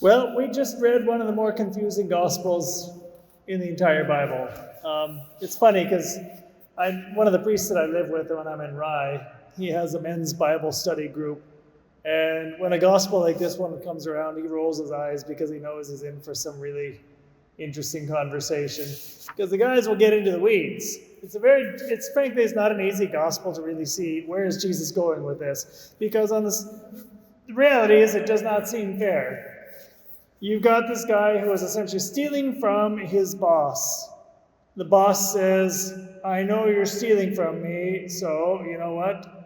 Well, we just read one of the more confusing Gospels in the entire Bible. It's funny because one of the priests that I live with when I'm in Rye, he has a men's Bible study group. And when a Gospel like this one comes around, he rolls his eyes because he knows he's in for some really interesting conversation. Because the guys will get into the weeds. It's frankly, it's not an easy Gospel to really see where is Jesus going with this. Because the reality is it does not seem fair. You've got this guy who is essentially stealing from his boss. The boss says, I know you're stealing from me, so you know what?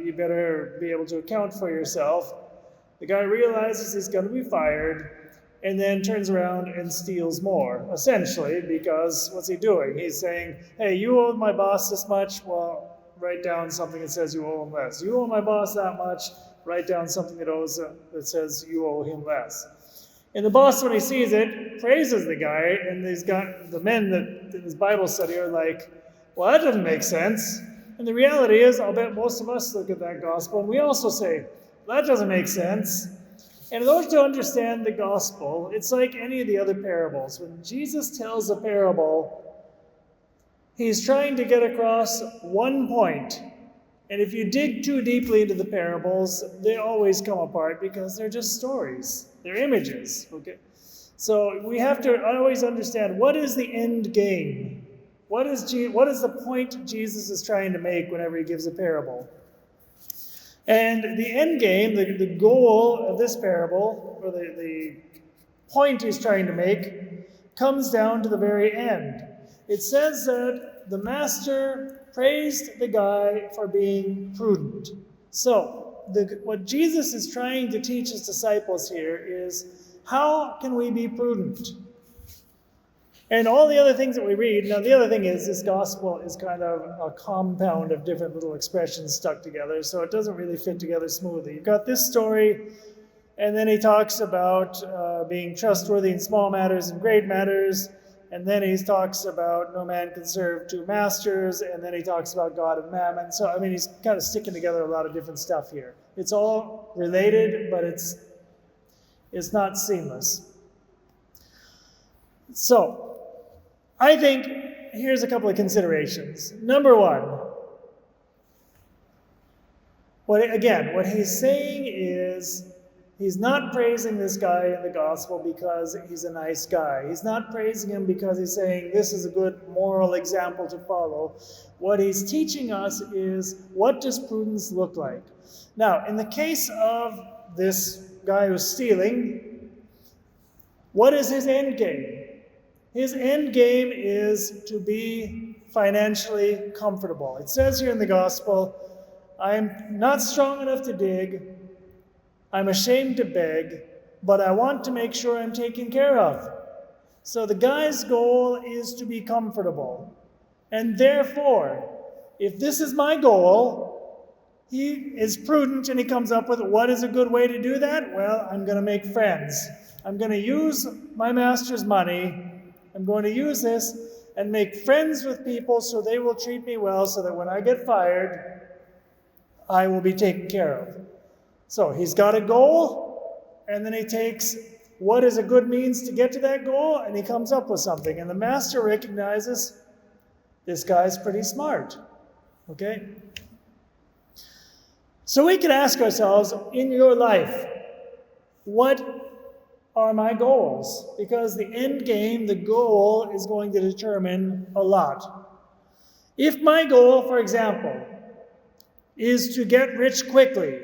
You better be able to account for yourself. The guy realizes he's going to be fired and then turns around and steals more, essentially, because what's he doing? He's saying, hey, you owe my boss this much? Well, write down something that says you owe him less. You owe my boss that much? Write down something that says you owe him less. And the boss, when he sees it, praises the guy, and he's got the men that in his Bible study are like, well, that doesn't make sense. And the reality is, I'll bet most of us look at that gospel, and we also say, well, that doesn't make sense. And in order to understand the gospel, it's like any of the other parables. When Jesus tells a parable, he's trying to get across one point. And if you dig too deeply into the parables, they always come apart because they're just stories. They're images, okay? So we have to always understand, what is the end game? What is the point Jesus is trying to make whenever he gives a parable? And the end game, the goal of this parable, or the point he's trying to make, comes down to the very end. It says that the master praised the guy for being prudent. So, what Jesus is trying to teach his disciples here is, how can we be prudent? And all the other things that we read, now the other thing is, this gospel is kind of a compound of different little expressions stuck together, so it doesn't really fit together smoothly. You've got this story, and then he talks about being trustworthy in small matters and great matters, and then he talks about no man can serve two masters, and then he talks about God and mammon. So, I mean, he's kind of sticking together a lot of different stuff here. It's all related, but it's not seamless. So, I think here's a couple of considerations. Number one, what he's saying is, he's not praising this guy in the gospel because he's a nice guy. He's not praising him because he's saying this is a good moral example to follow. What he's teaching us is, what does prudence look like? Now, in the case of this guy who's stealing, what is his end game? His end game is to be financially comfortable. It says here in the gospel, I'm not strong enough to dig, I'm ashamed to beg, but I want to make sure I'm taken care of. So the guy's goal is to be comfortable. And therefore, if this is my goal, he is prudent and he comes up with, what is a good way to do that? Well, I'm going to make friends. I'm going to use my master's money. I'm going to use this and make friends with people so they will treat me well, so that when I get fired, I will be taken care of. So he's got a goal, and then he takes what is a good means to get to that goal, and he comes up with something. And the master recognizes this guy's pretty smart. Okay? So we can ask ourselves, in your life, what are my goals? Because the end game, the goal, is going to determine a lot. If my goal, for example, is to get rich quickly,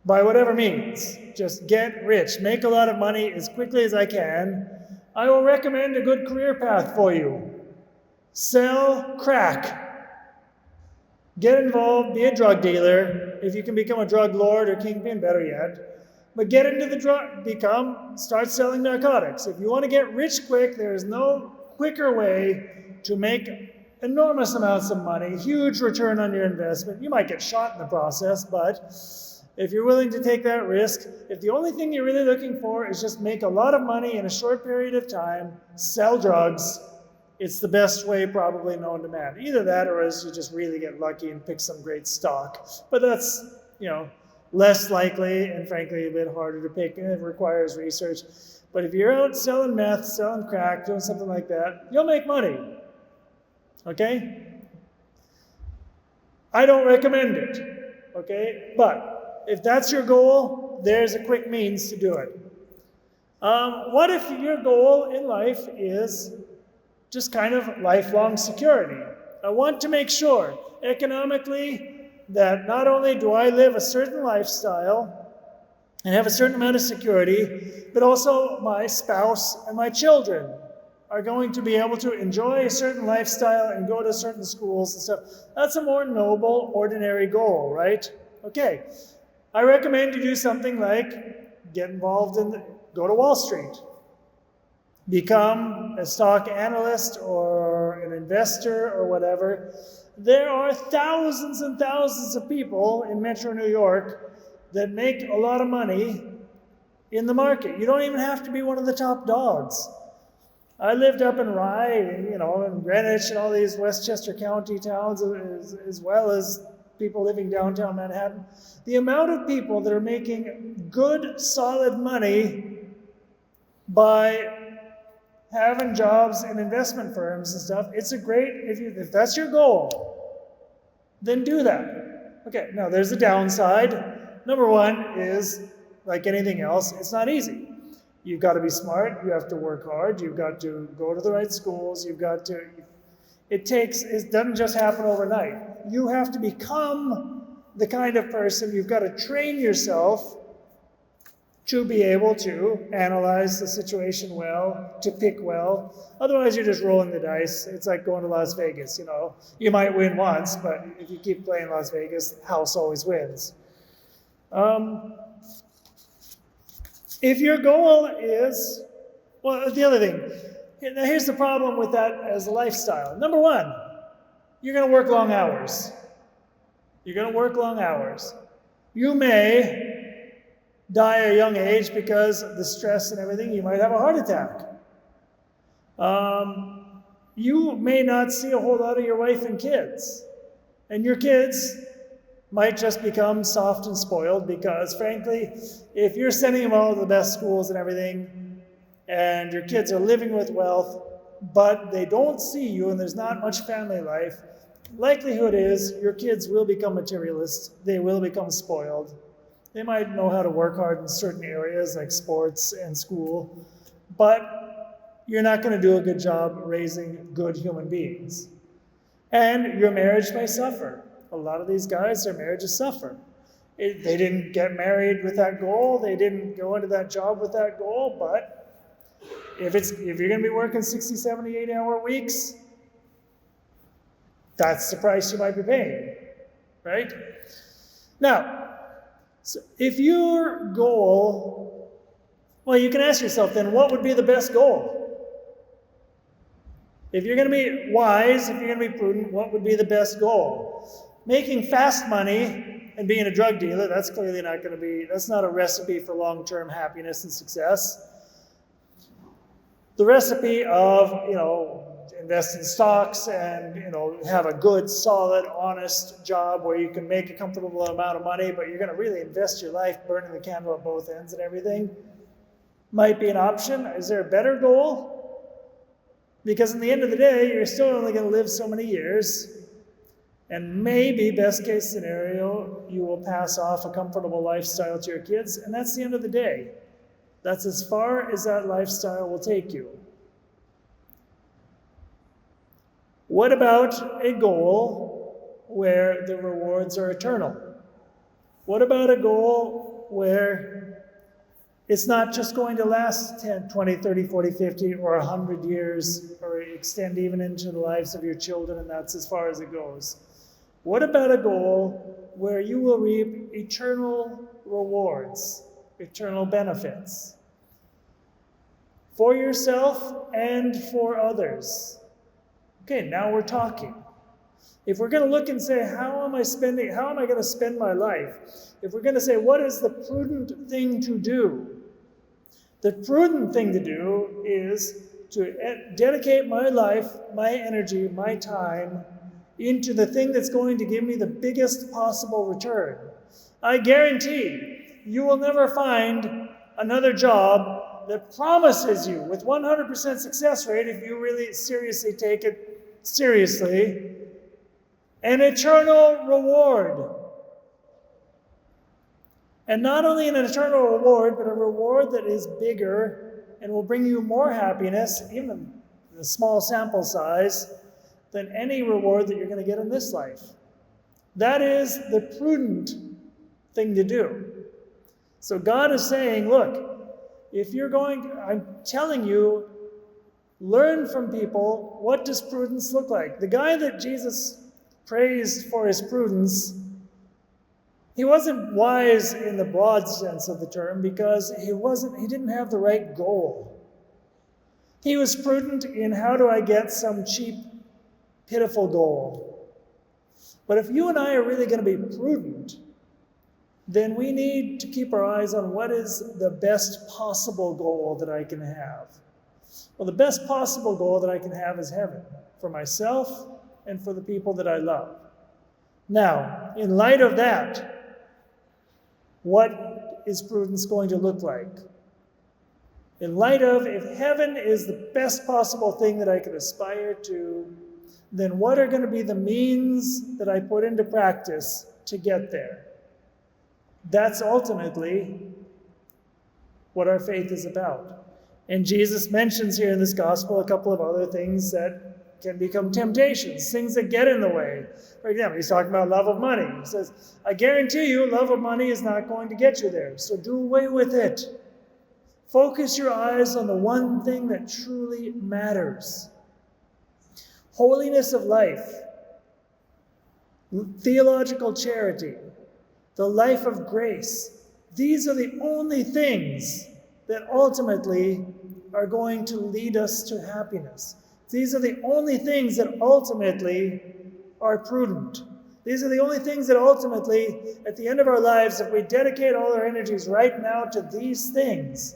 by whatever means, just get rich, make a lot of money as quickly as I can, I will recommend a good career path for you. Sell crack. Get involved, be a drug dealer. If you can become a drug lord or kingpin, better yet. But get into start selling narcotics. If you want to get rich quick, there is no quicker way to make enormous amounts of money, huge return on your investment. You might get shot in the process, but if you're willing to take that risk, if the only thing you're really looking for is just make a lot of money in a short period of time, sell drugs, it's the best way probably known to man. Either that, or else you just really get lucky and pick some great stock. But that's, less likely and frankly a bit harder to pick, and it requires research. But if you're out selling meth, selling crack, doing something like that, you'll make money. Okay? I don't recommend it. Okay? But if that's your goal, there's a quick means to do it. What if your goal in life is just kind of lifelong security? I want to make sure economically that not only do I live a certain lifestyle and have a certain amount of security, but also my spouse and my children are going to be able to enjoy a certain lifestyle and go to certain schools and stuff. That's a more noble, ordinary goal, right? Okay. I recommend you do something like get involved go to Wall Street. Become a stock analyst or an investor or whatever. There are thousands and thousands of people in Metro New York that make a lot of money in the market. You don't even have to be one of the top dogs. I lived up in Rye, in Greenwich and all these Westchester County towns, as well as people living downtown Manhattan. The amount of people that are making good, solid money by having jobs in investment firms and stuff, it's a great, if that's your goal, then do that. Okay, now there's a downside. Number one is, like anything else, it's not easy. You've got to be smart, you have to work hard, you've got to go to the right schools, it doesn't just happen overnight. You have to become the kind of person, you've got to train yourself to be able to analyze the situation well, to pick well. Otherwise, you're just rolling the dice. It's like going to Las Vegas, You might win once, but if you keep playing Las Vegas, house always wins. If your goal is, the other thing, now here's the problem with that as a lifestyle. Number one, you're going to work long hours. You're going to work long hours. You may die at a young age because of the stress and everything. You might have a heart attack. You may not see a whole lot of your wife and kids. And your kids might just become soft and spoiled because, frankly, if you're sending them all to the best schools and everything, and your kids are living with wealth, but they don't see you and there's not much family life, likelihood is your kids will become materialists. They will become spoiled. They might know how to work hard in certain areas like sports and school, but you're not going to do a good job raising good human beings. And your marriage may suffer. A lot of these guys, their marriages suffer. They didn't get married with that goal. They didn't go into that job with that goal. But if you're going to be working 60, 70, 80-hour weeks, that's the price you might be paying, right? Now, so if your goal, you can ask yourself then, what would be the best goal? If you're going to be wise, if you're going to be prudent, what would be the best goal? Making fast money and being a drug dealer, that's clearly not going to be, that's not a recipe for long-term happiness and success. The recipe of, invest in stocks and, have a good, solid, honest job where you can make a comfortable amount of money, but you're going to really invest your life burning the candle at both ends and everything, might be an option. Is there a better goal? Because in the end of the day, you're still only going to live so many years. And maybe, best case scenario, you will pass off a comfortable lifestyle to your kids, and that's the end of the day. That's as far as that lifestyle will take you. What about a goal where the rewards are eternal? What about a goal where it's not just going to last 10, 20, 30, 40, 50, or 100 years, or extend even into the lives of your children, and that's as far as it goes? What about a goal where you will reap eternal rewards, eternal benefits for yourself and for others? Okay, now we're talking. If we're going to look and say, how am I going to spend my life? If we're going to say, what is the prudent thing to do? The prudent thing to do is to dedicate my life, my energy, my time into the thing that's going to give me the biggest possible return. I guarantee you will never find another job that promises you with 100% success rate, if you really seriously take it seriously, an eternal reward. And not only an eternal reward, but a reward that is bigger and will bring you more happiness, even in a small sample size, than any reward that you're going to get in this life. That is the prudent thing to do. So God is saying, look, if you're going, I'm telling you, learn from people, what does prudence look like? The guy that Jesus praised for his prudence, he wasn't wise in the broad sense of the term, because he didn't have the right goal. He was prudent in, how do I get some cheap, pitiful goal? But if you and I are really going to be prudent, then we need to keep our eyes on what is the best possible goal that I can have. Well, the best possible goal that I can have is heaven, for myself and for the people that I love. Now, in light of that, what is prudence going to look like? In light of, if heaven is the best possible thing that I can aspire to, then what are going to be the means that I put into practice to get there? That's ultimately what our faith is about. And Jesus mentions here in this gospel a couple of other things that can become temptations, things that get in the way. For example, he's talking about love of money. He says, I guarantee you love of money is not going to get you there, so do away with it. Focus your eyes on the one thing that truly matters. Holiness of life, theological charity, the life of grace. These are the only things that ultimately are going to lead us to happiness. These are the only things that ultimately are prudent. These are the only things that ultimately, at the end of our lives, if we dedicate all our energies right now to these things,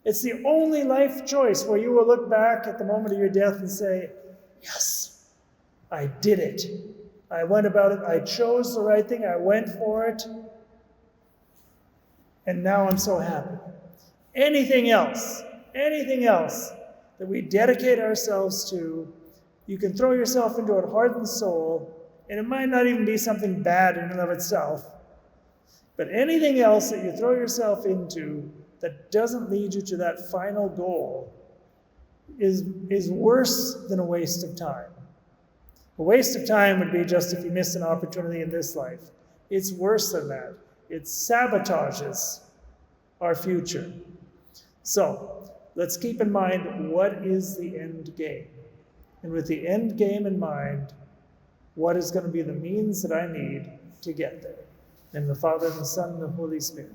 it's the only life choice where you will look back at the moment of your death and say, yes, I did it. I went about it. I chose the right thing. I went for it. And now I'm so happy. Anything else that we dedicate ourselves to, you can throw yourself into a hardened soul, and it might not even be something bad in and of itself. But anything else that you throw yourself into that doesn't lead you to that final goal is worse than a waste of time. A waste of time would be just if you missed an opportunity in this life. It's worse than that. It sabotages our future. So, let's keep in mind, what is the end game? And with the end game in mind, what is going to be the means that I need to get there? In the Father, and the Son, and the Holy Spirit.